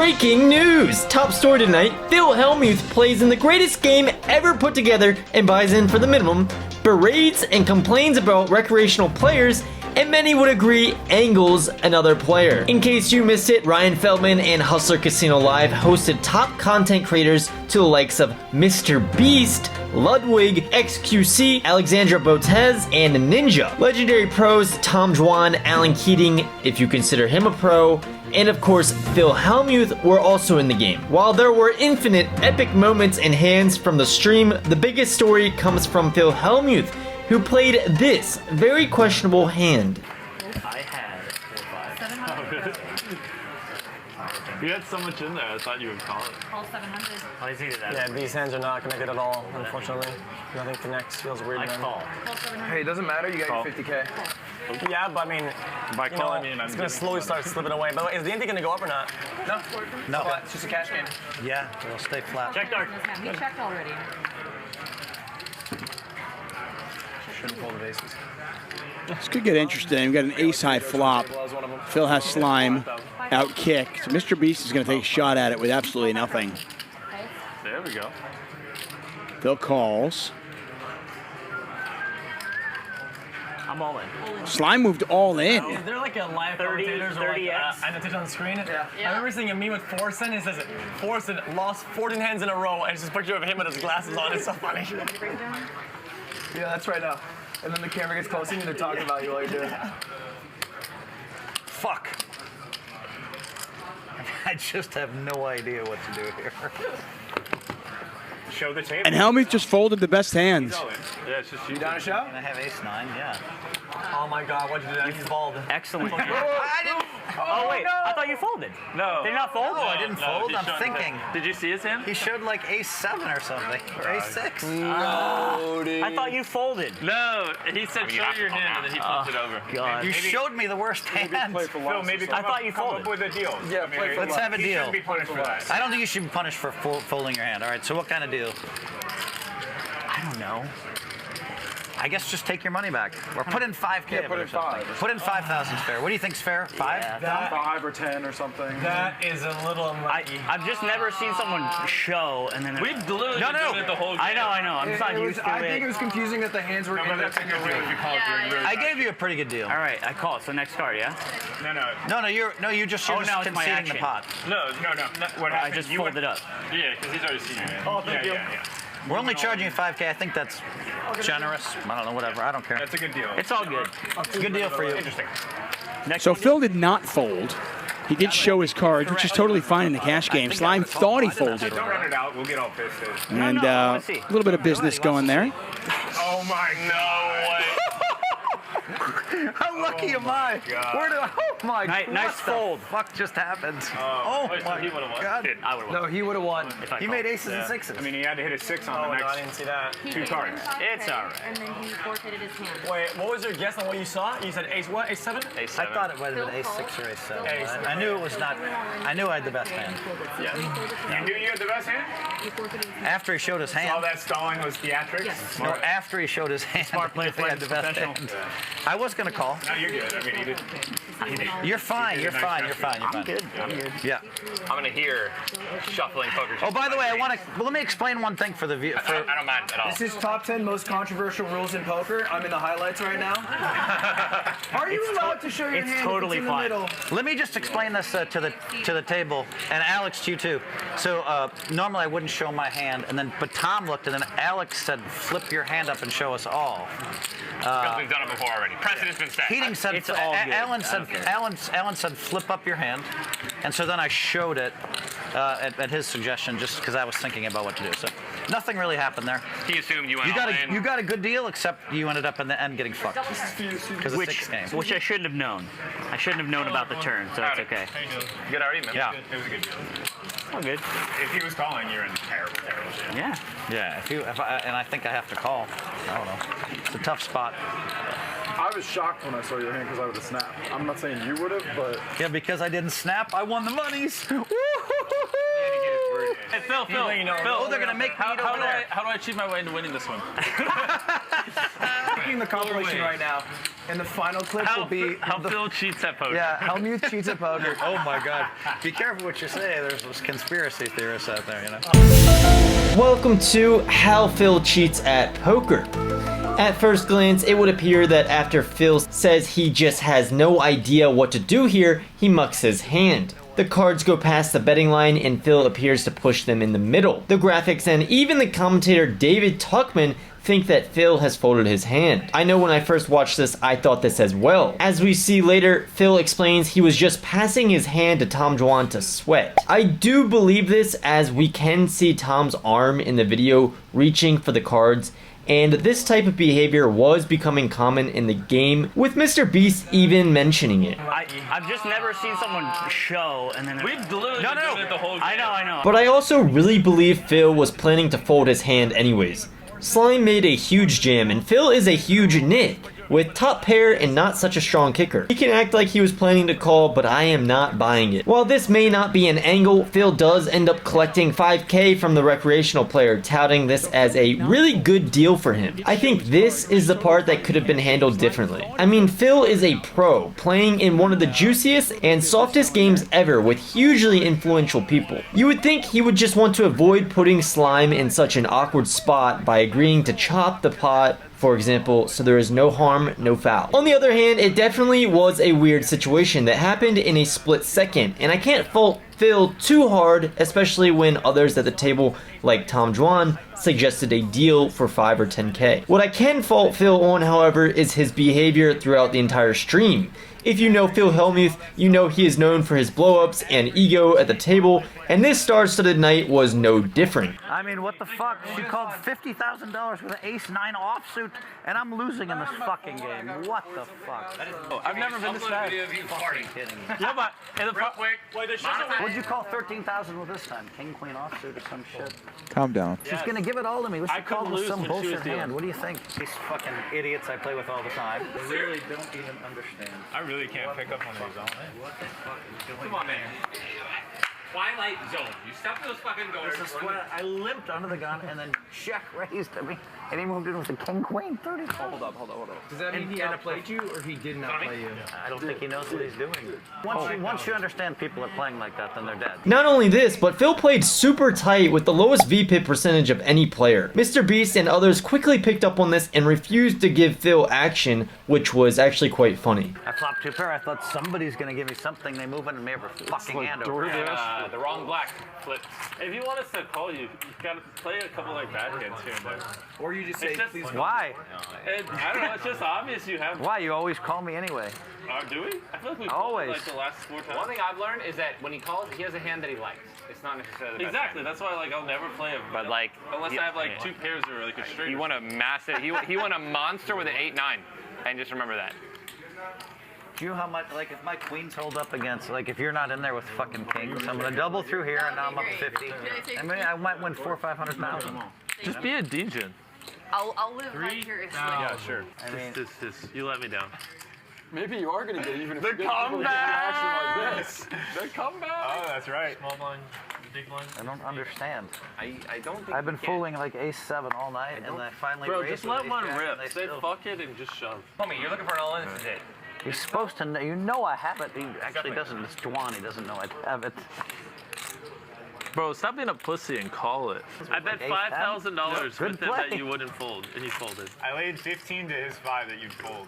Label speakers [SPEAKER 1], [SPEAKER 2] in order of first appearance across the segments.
[SPEAKER 1] Breaking news! Top story tonight, Phill Hellmuth plays in the greatest game ever put together and buys in for the minimum, berates and complains about recreational players, and many would agree angles another player. In case you missed it, Ryan Feldman and Hustler Casino Live hosted top content creators to the likes of Mr. Beast, Ludwig, XQC, Alexandra Botez, and Ninja. Legendary pros Tom Dwan, Alan Keating, if you consider him a pro, and of course Phill Hellmuth were also in the game. While there were infinite epic moments and hands from the stream, the biggest story comes from Phill Hellmuth, who played this very questionable hand.
[SPEAKER 2] I had 4-5.
[SPEAKER 3] You had so much in there, I thought you would call it.
[SPEAKER 2] Call 700. Oh, he's either that.
[SPEAKER 4] Yeah, these hands are not connected at all, unfortunately. Nothing connects, feels weird.
[SPEAKER 2] I call.
[SPEAKER 5] Hey, it doesn't matter, you got your 50K.
[SPEAKER 4] Yeah, but I mean,
[SPEAKER 3] By call, I mean,
[SPEAKER 4] it's going to slowly start slipping away. By the way, is the ante going to go up or not?
[SPEAKER 5] No.
[SPEAKER 6] No.
[SPEAKER 5] It's just a cash game.
[SPEAKER 6] Yeah, it'll stay flat.
[SPEAKER 2] Check dark.
[SPEAKER 7] We checked already.
[SPEAKER 5] Shouldn't fold the aces.
[SPEAKER 8] This could get interesting. We've got an ace-high flop. Phill has slime, out-kicked. So Mr. Beast is going to take a shot at it with absolutely nothing.
[SPEAKER 3] There we go.
[SPEAKER 8] Phill calls.
[SPEAKER 2] I'm all in.
[SPEAKER 8] Slime moved all in.
[SPEAKER 4] Is there like a live
[SPEAKER 2] 30,
[SPEAKER 4] commentators or like
[SPEAKER 2] 30X?
[SPEAKER 4] annotation on the screen?
[SPEAKER 5] Yeah.
[SPEAKER 4] I remember seeing a meme with Forsen. It says, Forsen lost 14 hands in a row, and it's just a picture of him with his glasses on. It's so funny.
[SPEAKER 5] Yeah, that's right now. And then the camera gets close and they're talking about you while you're doing it.
[SPEAKER 6] Fuck. I just have no idea what to do here.
[SPEAKER 3] Show the table.
[SPEAKER 8] And Hellmuth just folded the best hands.
[SPEAKER 3] Yeah, it's just you.
[SPEAKER 5] You down a show?
[SPEAKER 6] And I have ace-9, yeah.
[SPEAKER 4] Oh my god, what'd you do that? He's bald.
[SPEAKER 2] Excellent.
[SPEAKER 6] I didn't.
[SPEAKER 2] Oh, wait. I thought you folded.
[SPEAKER 3] No.
[SPEAKER 2] Did you not fold?
[SPEAKER 6] No, I didn't fold.
[SPEAKER 3] he
[SPEAKER 6] I'm
[SPEAKER 3] showed-
[SPEAKER 6] thinking.
[SPEAKER 3] Did you see his hand?
[SPEAKER 6] He showed like ace-7 or something. Or ace-6.
[SPEAKER 2] I thought you folded.
[SPEAKER 3] No, he said show your hand and then he flipped it over.
[SPEAKER 2] God.
[SPEAKER 6] You showed me the worst hand.
[SPEAKER 3] Phil, maybe
[SPEAKER 2] I thought you
[SPEAKER 3] come
[SPEAKER 2] folded.
[SPEAKER 3] up with a deal.
[SPEAKER 5] Yeah, play for
[SPEAKER 6] Let's have a
[SPEAKER 3] He
[SPEAKER 6] deal.
[SPEAKER 3] shouldn't be punished for that.
[SPEAKER 6] I don't think you should be punished for folding your hand. All right, so what kind of deal?
[SPEAKER 2] I don't know.
[SPEAKER 6] I guess just take your money back. Or put in 5K.
[SPEAKER 5] Yeah, put in 5.
[SPEAKER 6] Put in 5,000 fair. What do you think's fair? 5?
[SPEAKER 2] Yeah.
[SPEAKER 5] 5 or 10 or something.
[SPEAKER 4] That is a little unlucky.
[SPEAKER 2] I've just never seen someone show and then.
[SPEAKER 3] We've literally
[SPEAKER 2] No,
[SPEAKER 3] been
[SPEAKER 2] no.
[SPEAKER 3] doing it the whole game.
[SPEAKER 2] I know. I'm just not used to
[SPEAKER 5] I think it
[SPEAKER 2] it.
[SPEAKER 5] was confusing that the hands were
[SPEAKER 3] No,
[SPEAKER 5] in
[SPEAKER 3] but
[SPEAKER 5] the
[SPEAKER 3] that's a good deal if you call it doing really
[SPEAKER 6] I
[SPEAKER 3] bad.
[SPEAKER 6] gave you a pretty good deal.
[SPEAKER 2] All right, I call. So next card, yeah?
[SPEAKER 3] No.
[SPEAKER 6] You're just
[SPEAKER 2] Oh, now it's my
[SPEAKER 6] conceding the
[SPEAKER 2] action.
[SPEAKER 6] pot.
[SPEAKER 3] No. What happened?
[SPEAKER 2] I just
[SPEAKER 3] you
[SPEAKER 2] folded up.
[SPEAKER 3] Yeah, because he's already seen your hand.
[SPEAKER 4] Oh, thank you.
[SPEAKER 3] Yeah.
[SPEAKER 6] We're only charging you 5K. I think that's generous. I don't know, whatever. I don't care.
[SPEAKER 3] That's a good deal.
[SPEAKER 2] It's all good.
[SPEAKER 6] It's a good deal for you.
[SPEAKER 3] Interesting.
[SPEAKER 2] Next
[SPEAKER 8] So
[SPEAKER 2] one.
[SPEAKER 8] Phill did not fold. He did show his cards, which is totally fine in the cash game. Slime thought he folded.
[SPEAKER 3] Don't run it out. We'll get all pissed.
[SPEAKER 8] And
[SPEAKER 2] no,
[SPEAKER 8] a
[SPEAKER 2] let's see.
[SPEAKER 8] little bit of business going there.
[SPEAKER 3] Oh my no way.
[SPEAKER 6] How lucky am I?
[SPEAKER 3] God.
[SPEAKER 6] Where did I? Oh my
[SPEAKER 2] Nice
[SPEAKER 6] what
[SPEAKER 2] fold.
[SPEAKER 6] the fuck just happened?
[SPEAKER 3] Oh
[SPEAKER 6] my
[SPEAKER 3] he would have won.
[SPEAKER 6] God.
[SPEAKER 2] I would have
[SPEAKER 5] No,
[SPEAKER 2] won.
[SPEAKER 5] he would have won.
[SPEAKER 2] If I
[SPEAKER 6] He
[SPEAKER 2] called.
[SPEAKER 6] made aces and
[SPEAKER 3] Yeah.
[SPEAKER 6] sixes.
[SPEAKER 3] I mean, he had to hit a 6 on
[SPEAKER 4] Oh,
[SPEAKER 3] the
[SPEAKER 4] no, I
[SPEAKER 3] next.
[SPEAKER 4] didn't see that.
[SPEAKER 7] He
[SPEAKER 3] Two
[SPEAKER 7] paid
[SPEAKER 3] cards.
[SPEAKER 7] 5K,
[SPEAKER 2] It's all right.
[SPEAKER 7] And then he forfeited his hand.
[SPEAKER 4] Wait, what was your guess on what you saw? You said ace what? Ace 7?
[SPEAKER 3] Ace
[SPEAKER 6] I
[SPEAKER 3] 7.
[SPEAKER 6] thought it might have been ace 6 or ace 7.
[SPEAKER 4] Ace.
[SPEAKER 6] I knew it was not. I knew I had the best hand.
[SPEAKER 3] You knew you had the best hand?
[SPEAKER 6] After he showed his
[SPEAKER 3] All
[SPEAKER 6] hand.
[SPEAKER 3] that stalling was theatrics?
[SPEAKER 7] Yes.
[SPEAKER 6] No, after he showed his hand.
[SPEAKER 2] Smart play,
[SPEAKER 6] he had the best
[SPEAKER 2] professional.
[SPEAKER 6] hand. I was gonna call.
[SPEAKER 3] No, you're good. I mean, he did.
[SPEAKER 6] You're fine. You're fine. You're fine. You're fine.
[SPEAKER 2] Good. I'm good.
[SPEAKER 6] Yeah.
[SPEAKER 9] I'm gonna hear shuffling poker.
[SPEAKER 6] Oh, by the way, I want to. Well, let me explain one thing for the view.
[SPEAKER 9] I don't mind at all.
[SPEAKER 5] This is top 10 most controversial rules in poker. I'm in the highlights right now. Are you allowed to show your
[SPEAKER 2] it's
[SPEAKER 5] hand
[SPEAKER 2] totally
[SPEAKER 5] if it's in
[SPEAKER 2] fine.
[SPEAKER 5] the middle?
[SPEAKER 6] Let me just explain this to the table, and Alex to you too. So normally I wouldn't show my hand, but Tom looked, and then Alex said, "Flip your hand up and show us all."
[SPEAKER 9] Because we've done it before already. Precedent's been set.
[SPEAKER 6] Heating said,
[SPEAKER 2] It's all good.
[SPEAKER 6] Alan
[SPEAKER 2] I
[SPEAKER 6] said,
[SPEAKER 2] don't care.
[SPEAKER 6] Alan said, flip up your hand, and so then I showed it at his suggestion, just because I was thinking about what to do. So nothing really happened there.
[SPEAKER 9] He assumed you went
[SPEAKER 6] You
[SPEAKER 9] all in.
[SPEAKER 6] got a good deal, except you ended up in the end getting fucked because of
[SPEAKER 2] Which
[SPEAKER 6] 6 games.
[SPEAKER 2] I shouldn't have known. I shouldn't have known about the turn, so that's okay.
[SPEAKER 9] Good argument.
[SPEAKER 6] Yeah.
[SPEAKER 3] It was a good deal.
[SPEAKER 2] All good.
[SPEAKER 3] If he was calling, you're in terrible shape.
[SPEAKER 2] Yeah.
[SPEAKER 6] Yeah, and I think I have to call. I don't know. It's a tough spot.
[SPEAKER 10] I was shocked when I saw your hand because I would have snapped. I'm not saying you would have, but
[SPEAKER 6] Yeah, because I didn't snap, I won the monies.
[SPEAKER 3] Hey, Phil.
[SPEAKER 6] Oh, they're gonna make me eat over there.
[SPEAKER 3] How do I achieve my way into winning this one?
[SPEAKER 5] making the compilation right now, and the final clip will be
[SPEAKER 9] How Phill cheats at poker.
[SPEAKER 5] yeah, Hellmuth cheats at poker.
[SPEAKER 6] Oh my God! Be careful what you say. There's those conspiracy theorists out there, you know.
[SPEAKER 1] Welcome to How Phill Cheats at Poker. At first glance, it would appear that after Phill says he just has no idea what to do here, he mucks his hand. The cards go past the betting line and Phill appears to push them in the middle. The graphics and even the commentator David Tuckman think that Phill has folded his hand. I know when I first watched this, I thought this as well. As we see later, Phill explains he was just passing his hand to Tom Dwan to sweat. I do believe this, as we can see Tom's arm in the video reaching for the cards, and this type of behavior was becoming common in the game, with Mr. Beast even mentioning it.
[SPEAKER 2] I've just never seen someone show and then
[SPEAKER 3] We've literally been doing it the whole game.
[SPEAKER 2] I know.
[SPEAKER 1] But I also really believe Phill was planning to fold his hand anyways. Slime made a huge jam, and Phill is a huge nit. With top pair and not such a strong kicker. He can act like he was planning to call, but I am not buying it. While this may not be an angle, Phill does end up collecting $5K from the recreational player, touting this as a really good deal for him. I think this is the part that could have been handled differently. I mean, Phill is a pro, playing in one of the juiciest and softest games ever with hugely influential people. You would think he would just want to avoid putting Slime in such an awkward spot by agreeing to chop the pot, for example, so there is no harm, no foul. On the other hand, it definitely was a weird situation that happened in a split second, and I can't fault Phill too hard, especially when others at the table, like Tom Dwan, suggested a deal for 5 or 10K. What I can fault Phill on, however, is his behavior throughout the entire stream. If you know Phill Hellmuth, you know he is known for his blow-ups and ego at the table, and this star-studded night was no different.
[SPEAKER 6] I mean, what the fuck? She called $50,000 with an ace-9 offsuit, and I'm losing in this fucking game. What the fuck?
[SPEAKER 4] I've never been this bad.
[SPEAKER 6] Kidding.
[SPEAKER 4] Yeah, but in the
[SPEAKER 6] What'd you call 13,000 with this time? King, queen offsuit or some shit?
[SPEAKER 10] Calm down.
[SPEAKER 6] She's gonna give it all to me. What's she
[SPEAKER 3] couldn't
[SPEAKER 6] called with
[SPEAKER 3] lose
[SPEAKER 6] some
[SPEAKER 3] when she was
[SPEAKER 6] bullshit
[SPEAKER 3] dealing.
[SPEAKER 6] hand? What do you think? These fucking idiots I play with all the time. They really don't even understand.
[SPEAKER 3] I really can't pick up on these, all
[SPEAKER 9] Come on, man. Twilight Zone. You step those fucking doors.
[SPEAKER 6] This is what I limped under the gun and then check raised to me, and he moved in with the king queen 30.
[SPEAKER 5] Hold up. Does that mean he outplayed you, or he did not play you?
[SPEAKER 6] I don't think he knows what he's doing. Once you understand people are playing like that, then they're dead.
[SPEAKER 1] Not only this, but Phill played super tight with the lowest VPIP percentage of any player. Mr. Beast and others quickly picked up on this and refused to give Phill action, which was actually quite funny.
[SPEAKER 6] I flopped 2 pair. I thought somebody's gonna give me something. They move in and may have her fucking hand over.
[SPEAKER 9] The wrong black flip.
[SPEAKER 3] If you want us to call you, you gotta play a couple like bad hands here and there.
[SPEAKER 5] Or you just say,
[SPEAKER 3] It's just-
[SPEAKER 5] please.
[SPEAKER 6] Why?
[SPEAKER 3] And I don't know, it's just obvious you have.
[SPEAKER 6] Why? You always call me anyway.
[SPEAKER 3] Do we? I feel like we've
[SPEAKER 6] Always.
[SPEAKER 3] like the last 4 times.
[SPEAKER 9] One thing I've learned is that when he calls, he has a hand that he likes. It's not necessarily the best
[SPEAKER 3] Exactly, that's why like I'll never play a.
[SPEAKER 9] But like,
[SPEAKER 3] unless I have like 2 pairs or like a straight.
[SPEAKER 9] He won a massive. He won a monster with an 8-9, and just remember that.
[SPEAKER 6] Do you know how much, like, if my queens hold up against, like, if you're not in there with fucking kings, I'm gonna double through here, and now I'm up 50. I mean, I might win 400,000 or 500,000.
[SPEAKER 3] Just be a DJ.
[SPEAKER 7] I'll live vicariously.
[SPEAKER 3] Yeah, sure.
[SPEAKER 6] I mean,
[SPEAKER 3] You let me down.
[SPEAKER 10] Maybe you are going to get even if
[SPEAKER 3] The
[SPEAKER 10] you get people to get action like
[SPEAKER 3] comeback!
[SPEAKER 10] this. The comeback!
[SPEAKER 3] Oh, that's right. Small blind, big blind.
[SPEAKER 6] I don't understand.
[SPEAKER 9] I don't think
[SPEAKER 6] I've been
[SPEAKER 9] he can.
[SPEAKER 6] fooling like ace-7 all night, and I finally
[SPEAKER 3] Bro,
[SPEAKER 6] raised
[SPEAKER 3] just
[SPEAKER 6] with
[SPEAKER 3] let one
[SPEAKER 6] ace-jack,
[SPEAKER 3] rip.
[SPEAKER 6] and they
[SPEAKER 3] Say
[SPEAKER 6] still-
[SPEAKER 3] fuck it and just shove.
[SPEAKER 9] Homie, you're looking for an all-in. This is it.
[SPEAKER 6] He's supposed to know. You know I have it. He actually doesn't. It's Dwan. He doesn't know I have it.
[SPEAKER 3] Bro, stop being a pussy and call it. I bet
[SPEAKER 6] Like
[SPEAKER 3] $5,000
[SPEAKER 6] Good
[SPEAKER 3] with him
[SPEAKER 6] play.
[SPEAKER 3] that you wouldn't fold, and he folded.
[SPEAKER 11] I laid 15 to his 5 that you'd fold.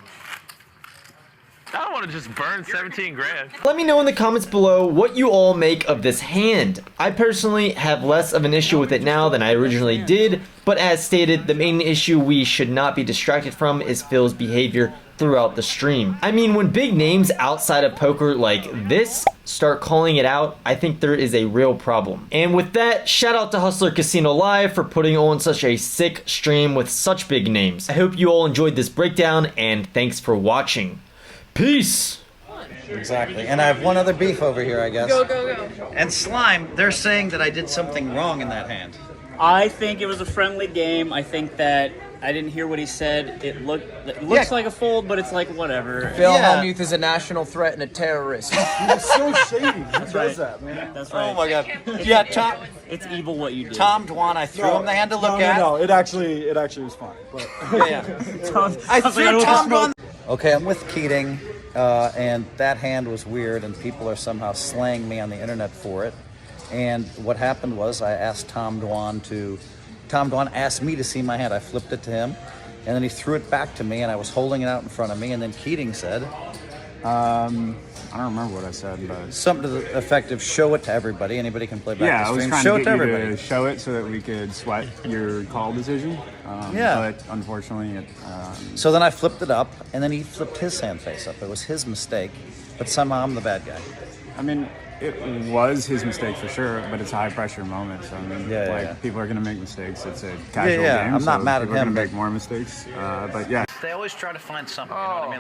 [SPEAKER 3] I don't want to just burn 17 grand.
[SPEAKER 1] Let me know in the comments below what you all make of this hand. I personally have less of an issue with it now than I originally did, but as stated, the main issue we should not be distracted from is Phil's behavior throughout the stream. I mean, when big names outside of poker like this start calling it out, I think there is a real problem. And with that, shout out to Hustler Casino Live for putting on such a sick stream with such big names. I hope you all enjoyed this breakdown, and thanks for watching. Peace!
[SPEAKER 6] Exactly. And I have one other beef over here, I guess.
[SPEAKER 7] Go, go, go.
[SPEAKER 6] And Slime, they're saying that I did something wrong in that hand.
[SPEAKER 2] I think it was a friendly game. I think that
[SPEAKER 12] I didn't hear what he said. It looks like a fold, but it's like whatever.
[SPEAKER 4] Phill Hellmuth is a national threat and a terrorist.
[SPEAKER 10] He's so shady. Who does that, man?
[SPEAKER 12] That's right.
[SPEAKER 6] Oh my God. Yeah, Tom.
[SPEAKER 12] It's evil what you did.
[SPEAKER 6] Tom Dwan, I threw him the hand to look at.
[SPEAKER 10] No, it actually was fine. But
[SPEAKER 6] I threw Tom Dwan. Okay, I'm with Keating, and that hand was weird, and people are somehow slaying me on the internet for it. And what happened was I asked Tom Dwan asked me to see my hand. I flipped it to him, and then he threw it back to me, and I was holding it out in front of me, and then Keating said,
[SPEAKER 11] I don't remember what I said, but
[SPEAKER 6] something to the effect of show it to everybody. Anybody can play back
[SPEAKER 11] yeah,
[SPEAKER 6] the
[SPEAKER 11] I was
[SPEAKER 6] stream.
[SPEAKER 11] trying
[SPEAKER 6] Show
[SPEAKER 11] to
[SPEAKER 6] it
[SPEAKER 11] get
[SPEAKER 6] to
[SPEAKER 11] you
[SPEAKER 6] everybody.
[SPEAKER 11] to show it so that we could sweat your call decision.
[SPEAKER 6] Yeah.
[SPEAKER 11] But unfortunately, it.
[SPEAKER 6] So then I flipped it up, and then he flipped his hand face up. It was his mistake, but somehow I'm the bad guy.
[SPEAKER 11] I mean, it was his mistake for sure, but it's a high pressure moment. So I mean, people are going to make mistakes. It's a casual game.
[SPEAKER 6] I'm not mad at
[SPEAKER 11] people are
[SPEAKER 6] him.
[SPEAKER 11] Going to make more mistakes, but yeah.
[SPEAKER 6] They always try to find something. You know what I mean?